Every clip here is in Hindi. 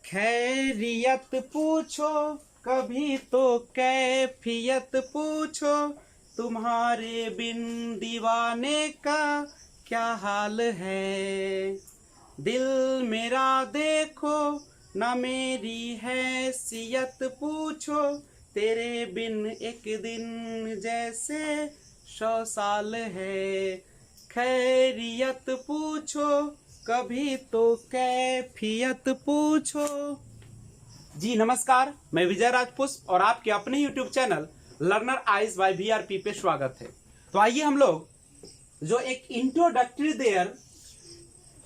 खैरियत पूछो कभी तो कैफियत पूछो, तुम्हारे बिन दीवाने का क्या हाल है। दिल मेरा देखो ना मेरी हैसियत पूछो, तेरे बिन एक दिन जैसे 100 साल है। खैरियत पूछो कभी तो कैफियत पूछो। जी नमस्कार, मैं विजय राजपुष्प और आपके अपने YouTube channel learner eyes by VRP पे स्वागत है। तो आइए हम लोग जो एक इंट्रोडक्टरी देयर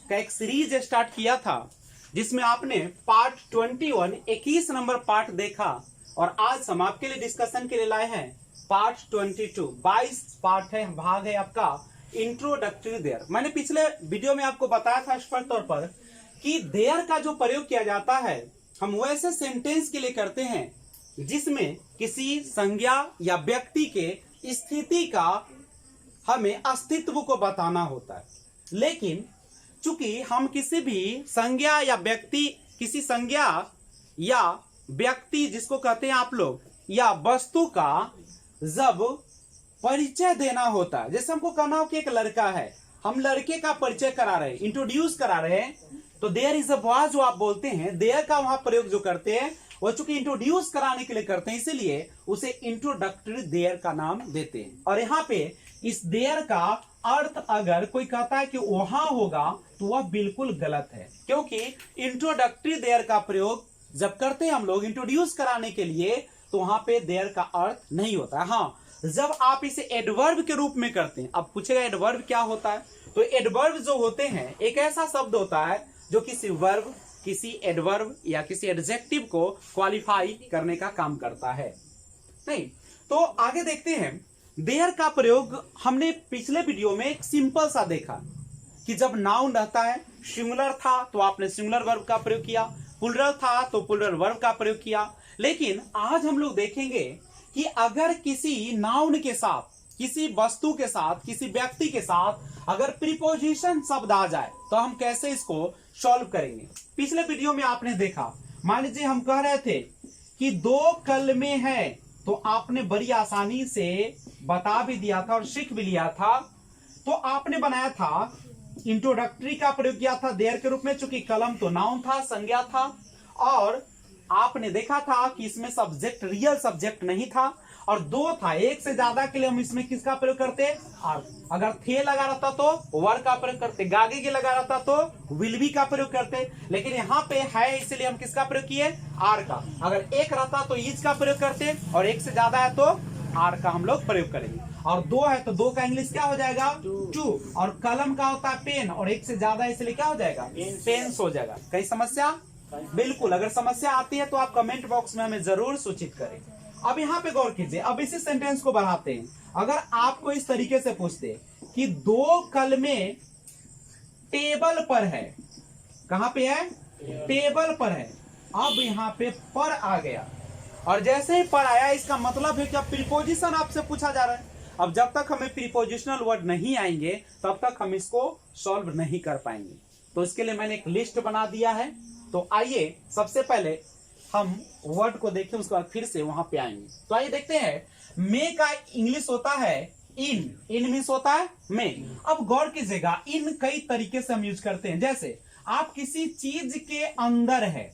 का एक सीरीज स्टार्ट किया था, जिसमें आपने पार्ट 21 21 नंबर पार्ट देखा, और आज हम आपके लिए डिस्कशन के लिए लाए हैं पार्ट 22 22 पार्ट है, भाग है आपका इंट्रोडक्टरी देयर। मैंने पिछले वीडियो में आपको बताया था स्पष्ट तौर पर कि देयर का जो प्रयोग किया जाता है हम वैसे सेंटेंस के लिए करते हैं जिसमें किसी संज्ञा या व्यक्ति के स्थिति का हमें अस्तित्व को बताना होता है। लेकिन चूंकि हम किसी भी संज्ञा या व्यक्ति, किसी संज्ञा या व्यक्ति जिसको कहते हैं आप लोग, या वस्तु का जब परिचय देना होता है, जैसे हमको कहना हो कि एक लड़का है, हम लड़के का परिचय करा रहे हैं, इंट्रोड्यूस करा रहे हैं, तो देयर इज अ बॉय जो आप बोलते हैं, देयर का वहां प्रयोग जो करते हैं वो चूंकि इंट्रोड्यूस कराने के लिए करते हैं, इसीलिए उसे इंट्रोडक्टरी देयर का नाम देते हैं। और यहाँ पे इस देयर का अर्थ अगर कोई कहता है कि वहां होगा तो वह बिल्कुल गलत है, क्योंकि इंट्रोडक्टरी देयर का प्रयोग जब करते हैं हम लोग इंट्रोड्यूस कराने के लिए, तो वहां पे देयर का अर्थ नहीं होता। हाँ, जब आप इसे एडवर्ब के रूप में करते हैं, अब पूछेगा एडवर्ब क्या होता है, तो एडवर्ब जो होते हैं एक ऐसा शब्द होता है जो किसी वर्ब, किसी एडवर्ब या किसी एडजेक्टिव को क्वालिफाई करने का काम करता है। नहीं तो आगे देखते हैं। देयर का प्रयोग हमने पिछले वीडियो में एक सिंपल सा देखा कि जब नाउन रहता है, सिंगुलर था तो आपने सिंगुलर वर्ब का प्रयोग किया, प्लूरल था तो प्लूरल वर्ब का प्रयोग किया। लेकिन आज हम लोग देखेंगे कि अगर किसी नाउन के साथ, किसी वस्तु के साथ, किसी व्यक्ति के साथ अगर प्रीपोजिशन शब्द आ जाए तो हम कैसे इसको सॉल्व करेंगे। पिछले वीडियो में आपने देखा, मान लीजिए हम कह रहे थे कि 2 कलमे हैं, तो आपने बड़ी आसानी से बता भी दिया था और सीख भी लिया था। तो आपने बनाया था, इंट्रोडक्टरी का प्रयोग किया था देयर के रूप में, चूंकि कलम तो नाउन था, संज्ञा था, और आपने देखा था कि इसमें सब्जेक्ट रियल सब्जेक्ट नहीं था, और 2 था, एक से ज्यादा के लिए हम इसमें किसका प्रयोग करते, आर। अगर थे लगा रहता तो वर का प्रयोग करते, गागे के लगा रहता तो विल बी का प्रयोग करते, लेकिन यहाँ पे है इसलिए हम किसका प्रयोग किए, आर का। अगर एक रहता तो इज का प्रयोग करते, और एक से ज्यादा है तो आर का हम लोग प्रयोग करेंगे। और 2 है तो 2 का इंग्लिश क्या हो जाएगा, टू। और कलम का होता है पेन, और एक से ज्यादा इसलिए क्या हो जाएगा, पेन्स हो जाएगा। कहीं समस्या? बिल्कुल। अगर समस्या आती है तो आप कमेंट बॉक्स में हमें जरूर सूचित करें। अब यहाँ पे गौर कीजिए, अब इसी सेंटेंस को बढ़ाते हैं। अगर आपको इस तरीके से पूछते कि 2 कलमे टेबल पर है, कहां पे है, टेबल पर है, अब यहाँ पे पर आ गया, और जैसे ही पर आया इसका मतलब है कि अब प्रीपोजिशन आपसे पूछा जा रहा है। अब जब तक हमें प्रीपोजिशनल वर्ड नहीं आएंगे तब तक हम इसको सॉल्व नहीं कर पाएंगे। तो इसके लिए मैंने एक लिस्ट बना दिया है। तो आइए सबसे पहले हम वर्ड को देखें, उसके बाद फिर से वहां पे आएंगे। तो आइए देखते हैं। मे का इंग्लिश होता है इन, इन मीन्स होता है मे। अब गौर कीजिएगा, इन कई तरीके से हम यूज करते हैं। जैसे आप किसी चीज के अंदर है,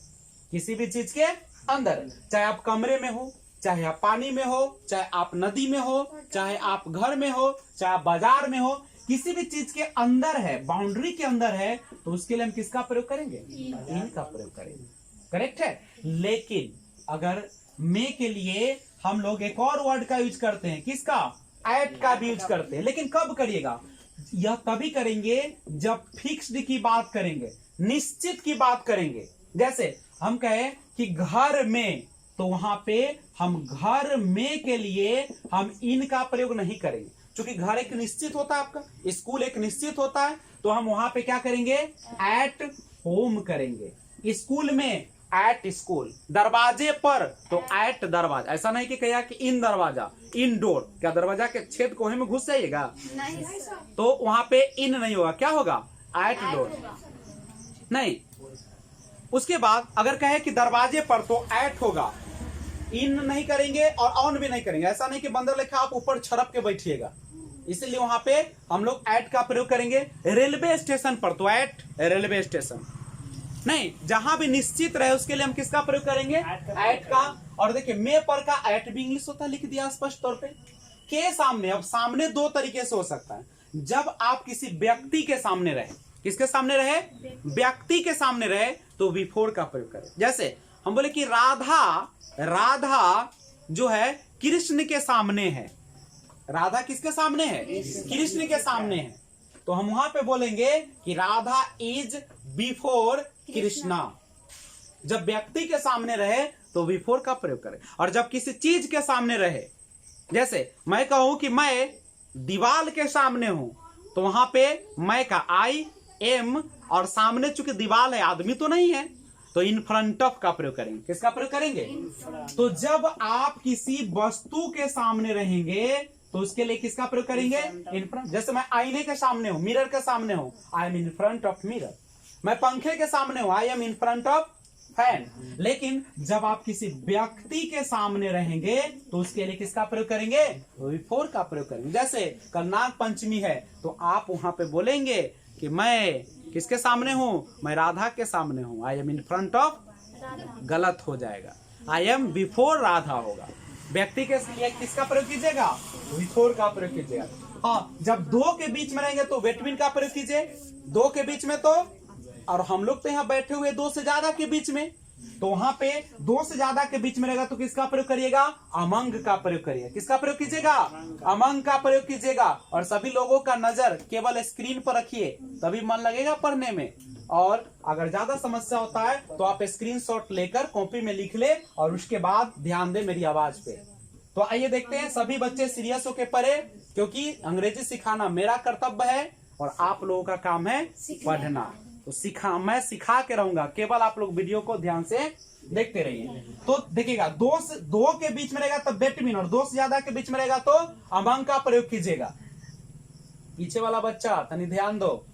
किसी भी चीज के अंदर, चाहे आप कमरे में हो, चाहे आप पानी में हो, चाहे आप नदी में हो, चाहे आप घर में हो, चाहे आप बाजार में हो, किसी भी चीज के अंदर है, बाउंड्री के अंदर है, तो उसके लिए हम किसका प्रयोग करेंगे, इन का प्रयोग करेंगे। करेक्ट है। लेकिन अगर मे के लिए हम लोग एक और वर्ड का यूज करते हैं, किसका, एट का भी यूज करते हैं। लेकिन कब करिएगा, यह तभी करेंगे जब फिक्स्ड की बात करेंगे, निश्चित की बात करेंगे। जैसे हम कहें कि घर में, तो वहां पे हम घर में के लिए हम इन का प्रयोग नहीं करेंगे, क्योंकि घर एक निश्चित होता है आपका, स्कूल एक निश्चित होता है, तो हम वहां पे क्या करेंगे, एट होम करेंगे। स्कूल में एट स्कूल, दरवाजे पर तो एट दरवाजा। ऐसा नहीं कि कहा कि इन दरवाजा, इन डोर, क्या दरवाजा के छेद कोहे में घुस जाइएगा, तो वहां पे इन नहीं होगा, क्या होगा, एट डोर। नहीं, उसके बाद अगर कहे कि दरवाजे पर तो एट होगा, इन नहीं करेंगे और ऑन भी नहीं करेंगे। ऐसा नहीं कि बंदर लेखा आप ऊपर छड़प के बैठिएगा, इसलिए वहां पे हम लोग एट का प्रयोग करेंगे। रेलवे स्टेशन पर तो एट रेलवे स्टेशन नहीं, जहां भी निश्चित रहे उसके लिए हम किसका प्रयोग करेंगे, एट का। और देखिए मे पर का एट भी इंग्लिश होता है, लिख दिया स्पष्ट तौर पे। के सामने, अब सामने दो तरीके से हो सकता है। जब आप किसी व्यक्ति के सामने रहे, किसके सामने रहे, व्यक्ति के सामने रहे, तो बिफोर का प्रयोग करें। जैसे हम बोले कि राधा जो है कृष्ण के सामने है। राधा किसके सामने है, कृष्ण के सामने है, तो हम वहां पे बोलेंगे कि राधा इज बिफोर कृष्णा। जब व्यक्ति के सामने रहे तो बिफोर का प्रयोग करें। और जब किसी चीज के सामने रहे, जैसे मैं कहूं कि मैं दीवार के सामने हूं, तो वहां पे मैं का आई एम, और सामने चूंकि दीवार है, आदमी तो नहीं है, तो इन फ्रंट ऑफ का प्रयोग करेंगे। किसका प्रयोग करेंगे, तो जब आप किसी वस्तु के सामने रहेंगे तो उसके लिए किसका प्रयोग करेंगे, इन फ्रंट। जैसे मैं आईने के सामने हूं, मिरर के सामने हूं, I am in front of mirror. मैं पंखे के सामने हूं, I am in front of fan. लेकिन जब आप किसी व्यक्ति के सामने रहेंगे तो उसके लिए किसका प्रयोग करेंगे, बिफोर का प्रयोग करेंगे। जैसे कल नाग पंचमी है, तो आप वहां पे बोलेंगे कि मैं किसके सामने हूं, मैं राधा के सामने हूं, I am in front of, गलत हो जाएगा, आई एम बिफोर राधा होगा। व्यक्ति के लिए किसका प्रयोग कीजिएगा, बिफोर का प्रयोग कीजिएगा। हाँ, जब दो के बीच में रहेंगे तो बिटवीन का प्रयोग कीजिए। दो के बीच में तो, और हम लोग तो यहाँ बैठे हुए दो से ज्यादा के बीच में, तो वहां पे दो से ज्यादा के बीच में रहेगा तो किसका प्रयोग करिएगा, अमंग का प्रयोग करिएगा। किसका प्रयोग कीजिएगा, अमंग का प्रयोग कीजिएगा। और सभी लोगों का नजर केवल स्क्रीन पर रखिए, तभी मन लगेगा पढ़ने में। और अगर ज्यादा समस्या होता है तो आप स्क्रीनशॉट लेकर कॉपी में लिख ले और उसके बाद ध्यान दे मेरी आवाज पे। तो आइए देखते हैं, सभी बच्चे सीरियस होके पढ़े, क्योंकि अंग्रेजी सिखाना मेरा कर्तव्य है और आप लोगों का काम है पढ़ना। तो मैं सिखा के रहूंगा, केवल आप लोग वीडियो को ध्यान से देखते रहिए। तो देखिएगा, दो के बीच में रहेगा तो बिटवीन, और दो से ज्यादा के बीच में रहेगा तो अमंग का प्रयोग कीजिएगा। पीछे वाला बच्चा तनी ध्यान दो।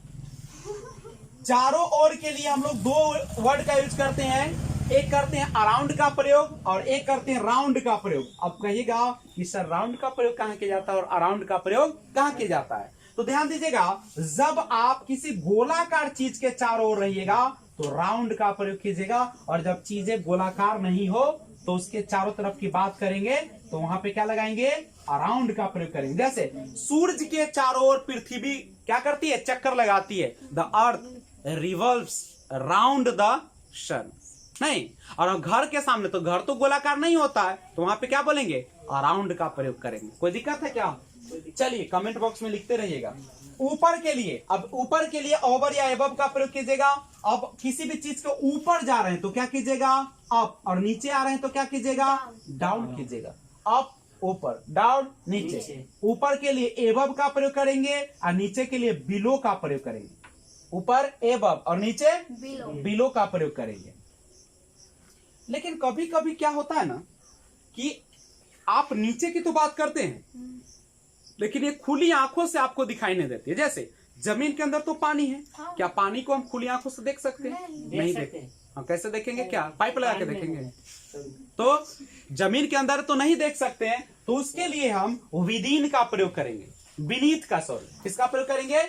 चारों ओर के लिए हम लोग दो वर्ड का यूज करते हैं, एक करते हैं अराउंड का प्रयोग और एक करते हैं राउंड का प्रयोग। अब कहिएगा कि सर राउंड का प्रयोग कहां किया जाता है और अराउंड का प्रयोग कहां किया जाता है। तो ध्यान दीजिएगा, जब आप किसी गोलाकार चीज के चारों ओर रहिएगा तो राउंड का प्रयोग कीजिएगा, और जब चीजें गोलाकार नहीं हो तो उसके चारों तरफ की बात करेंगे तो वहां पे क्या लगाएंगे, अराउंड का प्रयोग करेंगे। जैसे सूरज के चारों ओर पृथ्वी क्या करती है, चक्कर लगाती है, the earth revolves round the sun. नहीं, और घर के सामने, तो घर तो गोलाकार नहीं होता है, तो वहां पे क्या बोलेंगे, अराउंड का प्रयोग करेंगे। कोई दिक्कत है क्या, चलिए कमेंट बॉक्स में लिखते रहिएगा। ऊपर के लिए, अब ऊपर के लिए ओवर या एबव का प्रयोग कीजिएगा। अब किसी भी चीज के ऊपर जा रहे हैं तो क्या कीजिएगा, अप, और नीचे आ रहे हैं तो क्या कीजिएगा, डाउन कीजिएगा। अप ऊपर, डाउन नीचे। ऊपर के लिए एबव का प्रयोग करेंगे और नीचे के लिए बिलो का प्रयोग करेंगे। ऊपर एबव और नीचे बिलो का प्रयोग करेंगे। लेकिन कभी कभी क्या होता है ना कि आप नीचे की तो बात करते हैं लेकिन ये खुली आंखों से आपको दिखाई नहीं देती है। जैसे जमीन के अंदर तो पानी है, क्या पानी को हम खुली आंखों से देख सकते हैं, नहीं देखते। हम कैसे देखेंगे, क्या पाइप लगा के देखेंगे, तो जमीन के अंदर तो नहीं देख सकते हैं, तो उसके लिए हम विदीन का प्रयोग करेंगे, बीनीथ का, सॉरी किसका प्रयोग करेंगे,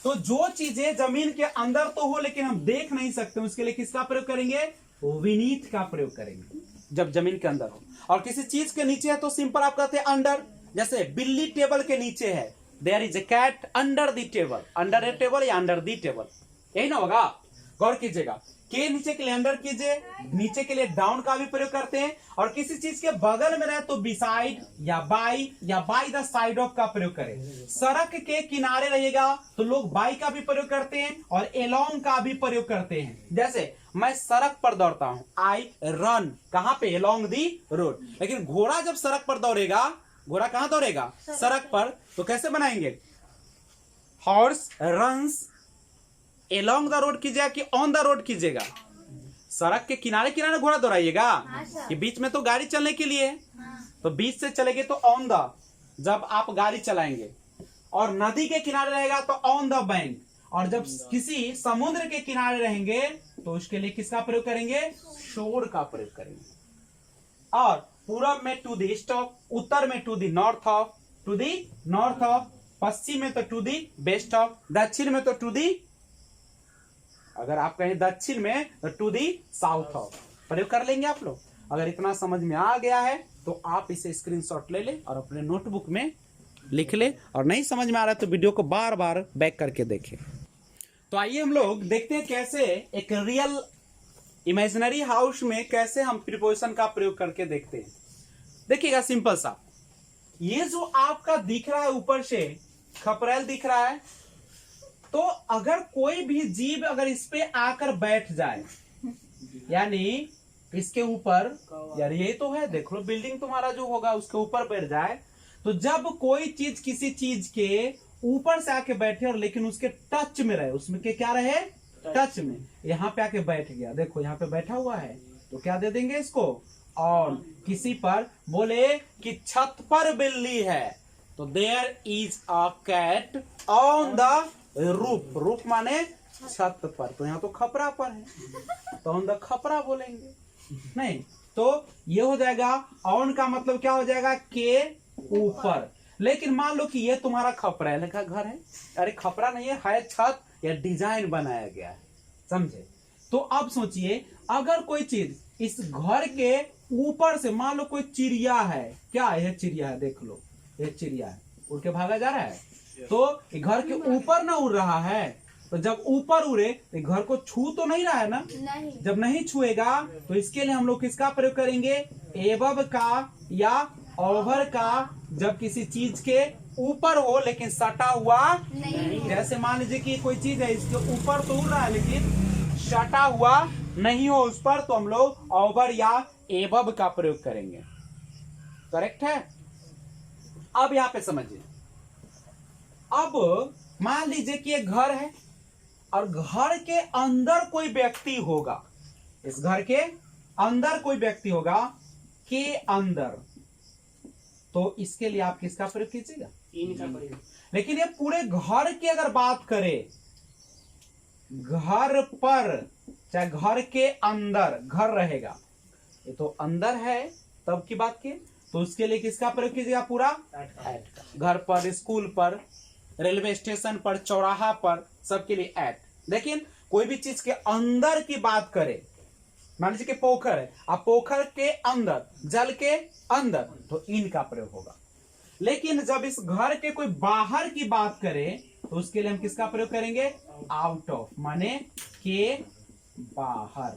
तो जो चीजें जमीन के अंदर तो हो लेकिन हम देख नहीं सकते उसके लिए किसका प्रयोग करेंगे, विनीथ का प्रयोग करेंगे जब जमीन के अंदर हो। और किसी चीज के नीचे है तो सिंपल आप कहते हैं अंडर। जैसे बिल्ली टेबल के नीचे है, there is a cat under the table, under a table या अंडर द टेबल, यही ना होगा। गौर कीजिएगा, के नीचे के लिए अंडर कीजिए, नीचे के लिए डाउन का भी प्रयोग करते हैं। और किसी चीज के बगल में रहे तो बिसाइड या बाई द साइड ऑफ का प्रयोग करें। सड़क के किनारे रहेगा तो लोग बाई का भी प्रयोग करते हैं और एलोंग का भी प्रयोग करते हैं। जैसे मैं सड़क पर दौड़ता हूं, आई रन, कहां पे, एलोंग दी रोड। लेकिन घोड़ा जब सड़क पर दौड़ेगा, घोड़ा कहां दौड़ेगा, सड़क पर, तो कैसे बनाएंगे, horse runs along the road कीजिएगा कि ऑन द रोड कीजिएगा। सड़क के किनारे किनारे घोड़ा दौड़ाइएगा कि बीच में तो गाड़ी चलने के लिए है, तो बीच से चलेंगे तो ऑन द, जब आप गाड़ी चलाएंगे। और नदी के किनारे रहेगा तो ऑन द बैंक, और जब किसी समुद्र के किनारे रहेंगे तो उसके लिए किसका प्रयोग करेंगे? शोर का प्रयोग करेंगे। और पूरब में टू द ईस्ट ऑफ, उत्तर में to the north of, to the north of, पश्चिम में तो टू द वेस्ट ऑफ, दक्षिण में तो टू दी, अगर आप कहें दक्षिण में तो टू दी साउथ ऑफ प्रयोग कर लेंगे आप लोग। अगर इतना समझ में आ गया है तो आप इसे स्क्रीनशॉट ले ले और अपने नोटबुक में लिख ले, और नहीं समझ में आ रहा है तो वीडियो को बार बार बैक करके देखें। तो आइए हम लोग देखते हैं कैसे एक रियल इमेजिनरी हाउस में कैसे हम प्रीपोजिशन का प्रयोग करके देखते हैं। देखिएगा सिंपल सा, ये जो आपका दिख रहा है ऊपर से खपरेल दिख रहा है, तो अगर कोई भी जीव अगर इस पे आकर बैठ जाए, यानी इसके ऊपर, यार यही तो है, देख लो बिल्डिंग तुम्हारा जो होगा उसके ऊपर बैठ जाए, तो जब कोई चीज किसी चीज के ऊपर से आके बैठे और लेकिन उसके टच में रहे, उसमें के क्या रहे? टच में। यहाँ पे आके बैठ गया, देखो यहाँ पे बैठा हुआ है, तो क्या दे देंगे इसको? ऑन। किसी पर बोले कि छत पर बिल्ली है, तो there is a cat on the roof. Roof माने छत पर, तो यहाँ तो खपरा पर है, तो ऑन द खपरा बोलेंगे नहीं। तो ये हो जाएगा, ऑन का मतलब क्या हो जाएगा? के ऊपर। लेकिन मान लो कि ये तुम्हारा खपरेल का घर है, अरे खपरा नहीं है छत या डिजाइन बनाया गया है, समझे? तो अब सोचिए, अगर कोई चीज इस घर के ऊपर से, मान लो कोई चिड़िया है, क्या है? चिड़िया है, देख लो ये चिड़िया है, उड़ के भागा जा रहा है, तो घर के ऊपर ना उड़ रहा है, तो जब ऊपर उड़े तो घर को छू तो नहीं रहा है ना? नहीं। जब नहीं छुएगा तो इसके लिए हम लोग किसका प्रयोग करेंगे? एबव का या ओवर का, जब किसी चीज के ऊपर हो लेकिन सटा हुआ नहीं। जैसे मान लीजिए कि कोई चीज है, इसके ऊपर तो उड़ रहा है लेकिन सटा हुआ नहीं हो उस पर, तो हम लोग ओवर या एबव का प्रयोग करेंगे। करेक्ट है? अब यहाँ पे समझिए, अब मान लीजिए कि एक घर है और घर के अंदर कोई व्यक्ति होगा, इस घर के अंदर कोई व्यक्ति होगा, के अंदर, तो इसके लिए आप किसका प्रयोग कीजिएगा? इन का प्रयोग। लेकिन ये पूरे घर की अगर बात करें, घर पर चाहे घर के अंदर घर रहेगा, ये तो अंदर है तब की बात की, तो उसके लिए किसका प्रयोग कीजिएगा? पूरा एट का। घर पर, स्कूल पर, रेलवे स्टेशन पर, चौराहा पर, सबके लिए एट। लेकिन कोई भी चीज के अंदर की बात करें, मान लीजिए कि पोखर है, अब पोखर के अंदर, जल के अंदर, तो इन का प्रयोग होगा। लेकिन जब इस घर के कोई बाहर की बात करें तो उसके लिए हम किसका प्रयोग करेंगे? आउट ऑफ, माने के बाहर,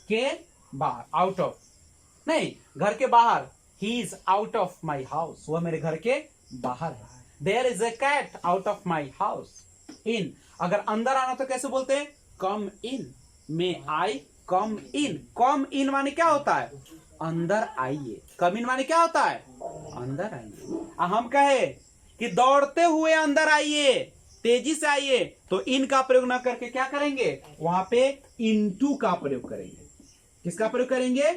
के बाहर, आउट ऑफ नहीं, घर के बाहर। He is out of my house, वह मेरे घर के बाहर है। There is a cat out of my house. In, अगर अंदर आना तो कैसे बोलते हैं? कम इन। मे आई कम इन। कम इन माने क्या होता है? अंदर आइए। कम इन माने क्या होता है? अंदर आइए। हम कहे कि दौड़ते हुए अंदर आइए, तेजी से आइए, तो इन का प्रयोग ना करके क्या करेंगे? वहां पे इनटू का प्रयोग करेंगे। किसका प्रयोग करेंगे?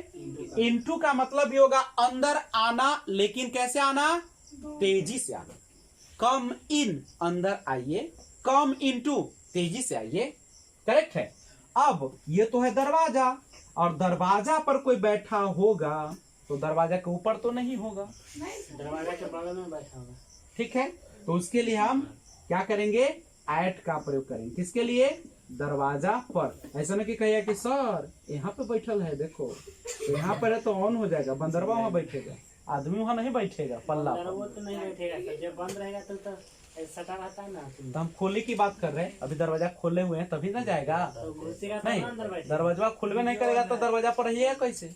इनटू का मतलब ये होगा अंदर आना, लेकिन कैसे आना? तेजी से आना। कम इन, अंदर आइए, कम इनटू, तेजी से आइए। करेक्ट है? अब ये तो है दरवाजा, और दरवाजा पर कोई बैठा होगा तो दरवाजा के ऊपर तो नहीं होगा, दरवाजा के बगल में बैठा होगा। ठीक है, तो उसके लिए हम क्या करेंगे? एट का प्रयोग करेंगे। किसके लिए? दरवाजा पर। ऐसा नहीं कि कहिए कि सर यहाँ पे बैठल है, देखो तो यहाँ पर है तो ऑन हो जाएगा, बंदरवा वहां बैठेगा, आदमी वहां नहीं बैठेगा, पल्ला तो नहीं बैठेगा, जब बंद रहेगा तो सटा रहता है ना। तो हम खोले की बात कर रहे हैं, अभी दरवाजा खोले हुए हैं तभी ना जाएगा, नहीं दरवाजा खुलवे नहीं करेगा तो दरवाजा पर रहिएगा कैसे?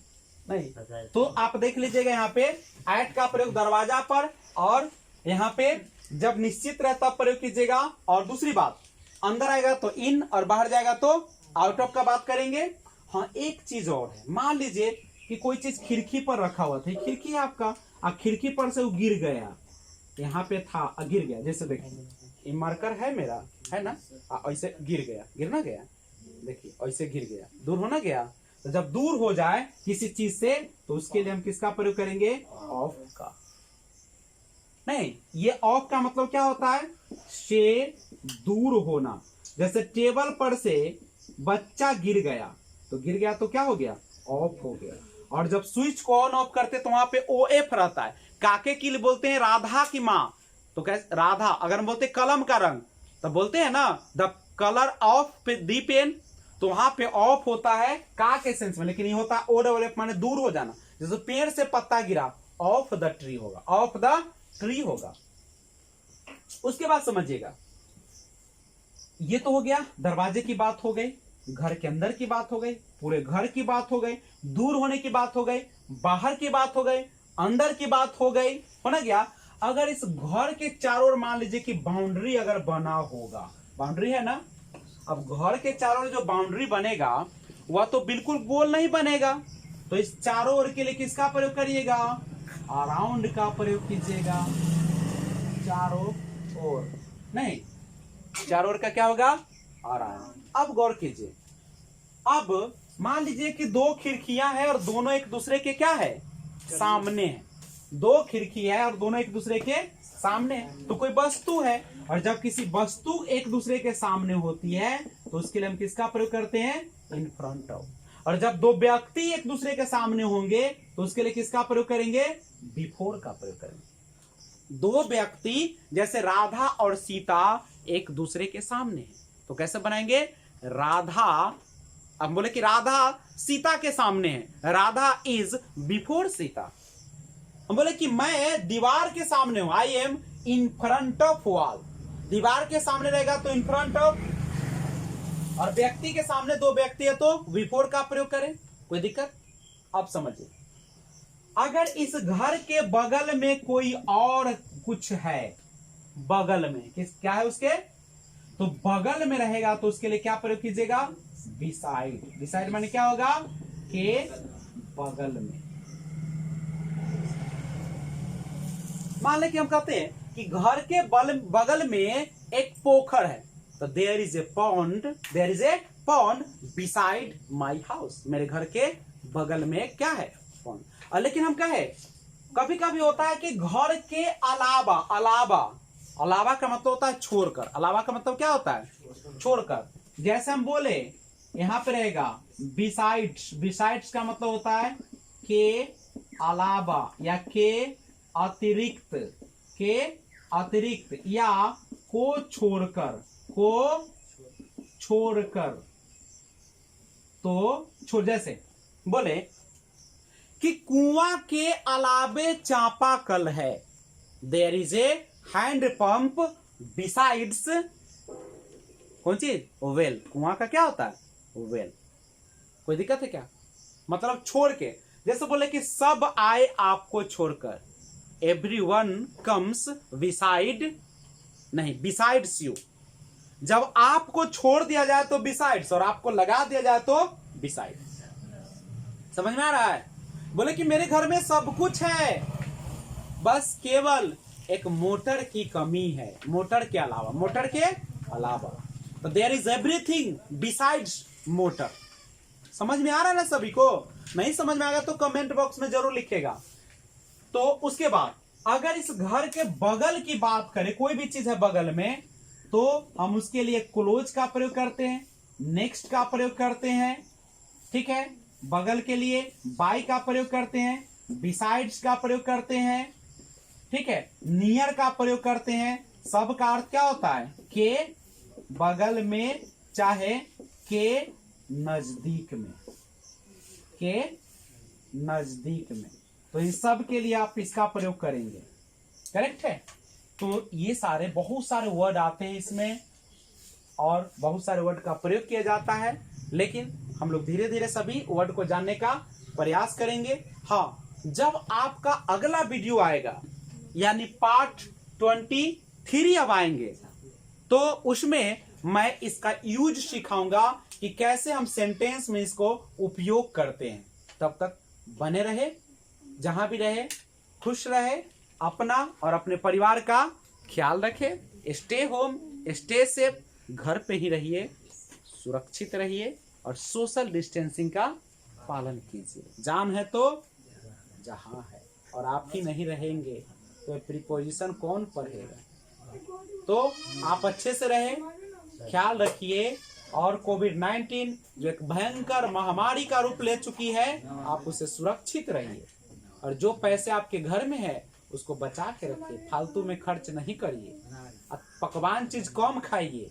नहीं। तो आप देख लीजिएगा यहाँ पे एट का प्रयोग दरवाजा पर, और यहाँ पे जब निश्चित रहता प्रयोग कीजिएगा। और दूसरी बात, अंदर आएगा तो इन और बाहर जाएगा तो आउट ऑफ का बात करेंगे। हाँ, एक चीज और है, मान लीजिए कि कोई चीज खिड़की पर रखा हुआ था, खिड़की है आपका, खिड़की पर से वो गिर गया, यहाँ पे था गिर गया, जैसे देखिए ये मार्कर है मेरा, है ना, ऐसे गिर गया, गिरना गया, देखिए ऐसे गिर गया, दूर होना गया। तो जब दूर हो जाए किसी चीज से तो उसके लिए हम किसका प्रयोग करेंगे? ऑफ का। नहीं, ये ऑफ का मतलब क्या होता है? से दूर होना। जैसे टेबल पर से बच्चा गिर गया, तो गिर गया तो क्या हो गया, ऑफ हो गया। और जब स्विच को ऑन ऑफ करते तो वहां पे ओ एफ रहता है। काके के लिए बोलते हैं राधा की माँ, तो कैसे राधा, अगर हम बोलते कलम का रंग तो बोलते हैं ना the colour of the pen, तो वहां पे ऑफ होता है का के सेंस में, लेकिन ये होता है ओ डबल एफ माने दूर हो जाना। जैसे पेड़ से पत्ता गिरा, ऑफ द ट्री होगा, ऑफ द ट्री होगा। उसके बाद समझिएगा, ये तो हो गया दरवाजे की बात हो गई, घर के अंदर की बात हो गई, पूरे घर की बात हो गई, दूर होने की बात हो गई, बाहर की बात हो गई, अंदर की बात हो गई, हो ना गया। अगर इस घर के चारों ओर मान लीजिए कि बाउंड्री अगर बना होगा, बाउंड्री है ना, अब घर के चारों ओर जो बाउंड्री बनेगा वह तो बिल्कुल गोल नहीं बनेगा, तो इस चारों ओर के लिए किसका प्रयोग करिएगा, अराउंड का प्रयोग कीजिएगा। चारों ओर नहीं, चारों ओर का क्या होगा, अराउंड। अब गौर कीजिए, अब मान लीजिए कि दो खिड़कियां हैं और दोनों एक दूसरे के क्या है, सामने है। दो खिड़की है और दोनों एक दूसरे के सामने है, तो कोई वस्तु है, और जब किसी वस्तु एक दूसरे के सामने होती है तो उसके लिए हम किसका प्रयोग करते हैं, इन फ्रंट ऑफ। और जब दो व्यक्ति एक दूसरे के सामने होंगे तो उसके लिए किसका प्रयोग करेंगे, बिफोर का प्रयोग करेंगे। दो व्यक्ति जैसे राधा और सीता एक दूसरे के सामने है, तो कैसे बनाएंगे, राधा, अब बोले कि राधा सीता के सामने है, राधा इज बिफोर सीता। हम बोले कि मैं दीवार के सामने हूं, I am in front of wall, दीवार के सामने रहेगा तो इन फ्रंट ऑफ, और व्यक्ति के सामने दो व्यक्ति है तो बिफोर का प्रयोग करें, कोई दिक्कत। अब समझिए, अगर इस घर के बगल में कोई और कुछ है, बगल में क्या है उसके, तो बगल में रहेगा तो उसके लिए क्या प्रयोग कीजिएगा, बिसाइड। बिसाइड माने क्या होगा, के बगल में। मान लें कि हम कहते हैं कि घर के बगल में एक पोखर है, तो there is a pond, there is a pond beside my house, मेरे घर के बगल में क्या है, पॉन्ड। लेकिन हम कहे कभी कभी होता है कि घर के अलावा, अलावा का मतलब होता है छोड़कर, अलावा का मतलब क्या होता है, छोड़कर। जैसे हम बोले यहां पे रहेगा बिसाइड्स, बिसाइड्स का मतलब होता है के अलावा या के अतिरिक्त, के अतिरिक्त या को छोड़कर, को छोड़कर, तो छोड़, जैसे बोले कि कुआं के अलावे चापाकल है, there is a hand pump besides, कौन चीज, वेल। कुआं का क्या होता है, वेल। कोई दिक्कत है क्या, मतलब छोड़ के। जैसे बोले कि सब आए आपको छोड़कर, एवरीवन कम्स बिसाइड, नहीं बिसाइड्स यू। जब आपको छोड़ दिया जाए तो बिसाइड्स, और आपको लगा दिया जाए तो बिसाइड। समझ में आ रहा है। बोले कि मेरे घर में सब कुछ है, बस केवल एक मोटर की कमी है, मोटर के अलावा, मोटर के अलावा, तो there is everything besides motor. समझ में आ रहा है ना सभी को, नहीं समझ में आएगा तो कमेंट बॉक्स में जरूर लिखेगा। तो उसके बाद अगर इस घर के बगल की बात करें, कोई भी चीज है बगल में, तो हम उसके लिए क्लोज का प्रयोग करते हैं, नेक्स्ट का प्रयोग करते हैं, ठीक है, बगल के लिए बाय का प्रयोग करते हैं, बिसाइड्स का प्रयोग करते हैं, ठीक है, नियर का प्रयोग करते हैं। सब का अर्थ क्या होता है, के बगल में, चाहे के नजदीक में, के नजदीक में, तो इन सब के लिए आप इसका प्रयोग करेंगे, करेक्ट है। तो ये सारे बहुत सारे वर्ड आते हैं इसमें, और बहुत सारे वर्ड का प्रयोग किया जाता है, लेकिन हम लोग धीरे धीरे सभी वर्ड को जानने का प्रयास करेंगे। हाँ, जब आपका अगला वीडियो आएगा, यानी पार्ट 23 अब आएंगे, तो उसमें मैं इसका यूज सिखाऊंगा कि कैसे हम सेंटेंस में इसको उपयोग करते हैं। तब तक बने रहे, जहां भी रहे खुश रहे, अपना और अपने परिवार का ख्याल रखे। स्टे होम, स्टे सेफ, घर पे ही रहिए, सुरक्षित रहिए और सोशल डिस्टेंसिंग का पालन कीजिए। जान है तो जहां है, और आप ही नहीं रहेंगे तो प्रीपोजिशन कौन पढ़ेगा। तो आप अच्छे से रहें, ख्याल रखिए। और कोविड-19 जो एक भयंकर महामारी का रूप ले चुकी है, आप उससे सुरक्षित रहिए। और जो पैसे आपके घर में है उसको बचा के रखिए, फालतू में खर्च नहीं करिए। पकवान चीज कम खाइए,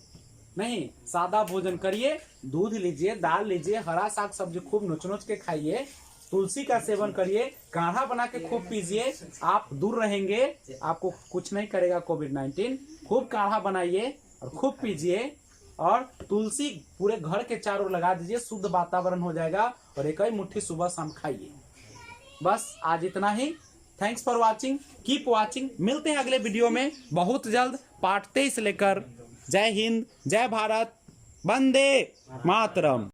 नहीं सादा भोजन करिए। दूध लीजिए, दाल लीजिए, हरा साग सब्जी खूब नोच नोच के खाइए, तुलसी का सेवन करिए, काढ़ा बना के खूब पीजिए। आप दूर रहेंगे, आपको कुछ नहीं करेगा कोविड-19। खूब काढ़ा बनाइए और खूब पीजिए, और तुलसी पूरे घर के चारों लगा दीजिए, शुद्ध वातावरण हो जाएगा। और एक ही मुट्ठी सुबह शाम खाइए। बस आज इतना ही। Thanks for watching, keep watching. मिलते हैं अगले वीडियो में बहुत जल्द, पार्ट 23 लेकर। जय हिंद, जय भारत, वंदे मातरम।